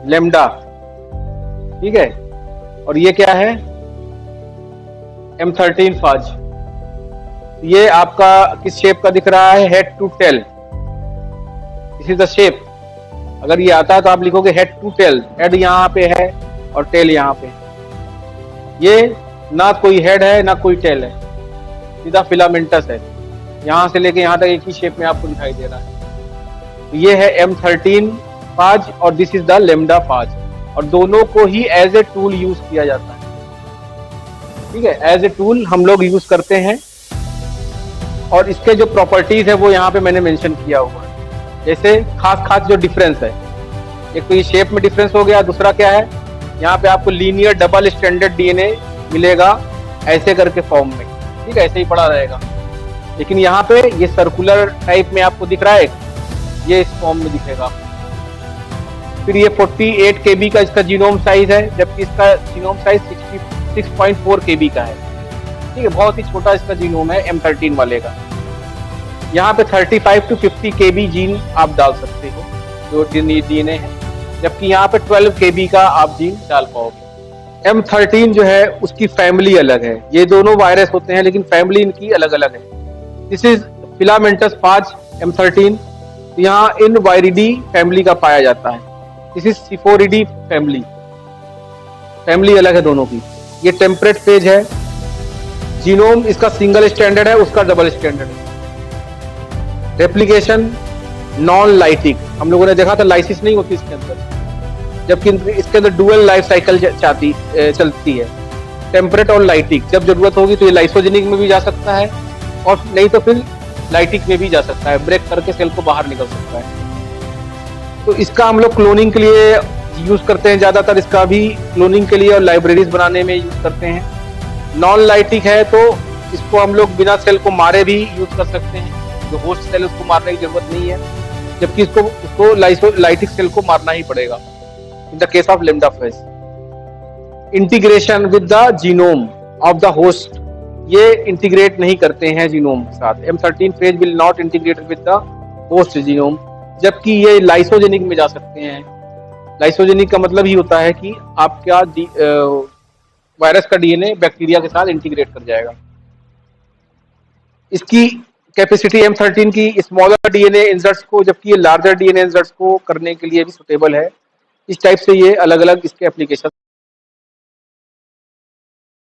Lambda, ठीक है। और ये क्या है, M13 फाज। ये आपका किस शेप का दिख रहा है, head to tail, this is the shape. अगर ये आता है तो आप लिखोगे हेड टू टेल, हेड यहाँ पे है और टेल यहाँ पे। ये ना कोई हेड है ना कोई टेल है, सीधा फिलामेंटस है, यहाँ से लेके यहाँ तक एक ही शेप में आपको दिखाई दे रहा है। तो ये है M13 फाज और दिस इज द लेमडा फाज, और दोनों को ही एज ए टूल यूज किया जाता है, ठीक है। एज ए टूल हम लोग यूज करते हैं, और इसके जो प्रॉपर्टीज है वो यहाँ पे मैंने मेंशन किया हुआ है। जैसे खास जो डिफरेंस है, एक तो ये शेप में डिफरेंस हो गया, दूसरा क्या है, यहाँ पे आपको लीनियर डबल स्टैंडर्ड डीएनए मिलेगा ऐसे करके फॉर्म में, ठीक है, ऐसे ही पड़ा रहेगा। लेकिन यहाँ पे ये सर्कुलर टाइप में आपको दिख रहा है, ये इस फॉर्म में दिखेगा। फिर ये 48 KB का इसका जीनोम साइज है, जबकि इसका जीनोम साइज 6.4 KB का है, ठीक है, बहुत ही छोटा इसका जीनोम है M13 वाले का। यहाँ पे 35 to 50 KB जीन आप डाल सकते हो जो डीएनए है, जबकि यहाँ पे 12 KB का आप जीन डाल पाओगे। M13 जो है उसकी फैमिली अलग है, ये दोनों वायरस होते हैं लेकिन फैमिली इनकी अलग अलग है। दिस इज फिलामेंटस फाज M13, यहाँ इन वायरिडी फैमिली का पाया जाता है। दिस इज सिफोरिडी फैमिली, फैमिली अलग है दोनों की। ये टेम्परेट फेज है, जीनोम इसका सिंगल स्टैंडर्ड है, उसका डबल स्टैंडर्ड है। रेप्लिकेशन नॉन लाइटिक, हम लोगों ने देखा था लाइसिस नहीं होती इसके अंदर, जबकि इसके अंदर डुअल लाइफ साइकिल चलती है, टेम्परेट और लाइटिक। जब जरूरत होगी तो ये लाइसोजेनिक में भी जा सकता है और नहीं तो फिर लाइटिक में भी जा सकता है, ब्रेक करके सेल को बाहर निकल सकता है। तो इसका हम लोग क्लोनिंग के लिए यूज करते हैं, ज्यादातर इसका भी क्लोनिंग के लिए और लाइब्रेरीज बनाने में यूज करते हैं। नॉन लाइटिक है तो इसको हम लोग बिना सेल को मारे भी यूज कर सकते हैं, जो होस्ट सेल उसको मारने की जरूरत नहीं है, जबकि उसको लाइटिक सेल को मारना ही पड़ेगा in the case of lambda phase. Integration with the genome of the host, ये इंटीग्रेट नहीं करते हैं जीनोम के साथ। M13 phase will not integrate with the host genome, जबकि ये लाइसोजेनिक में जा सकते हैं। लाइसोजेनिक का मतलब ही होता है कि आपका वायरस का डीएनए बैक्टीरिया के साथ इंटीग्रेट कर जाएगा। इसकी कैपेसिटी M13 की स्मॉलर डीएनए इंसर्ट्स को, जबकि ये लार्जर डीएनए इंसर्ट्स को करने के लिए भी सुटेबल है। इस टाइप से ये अलग अलग इसके एप्लीकेशन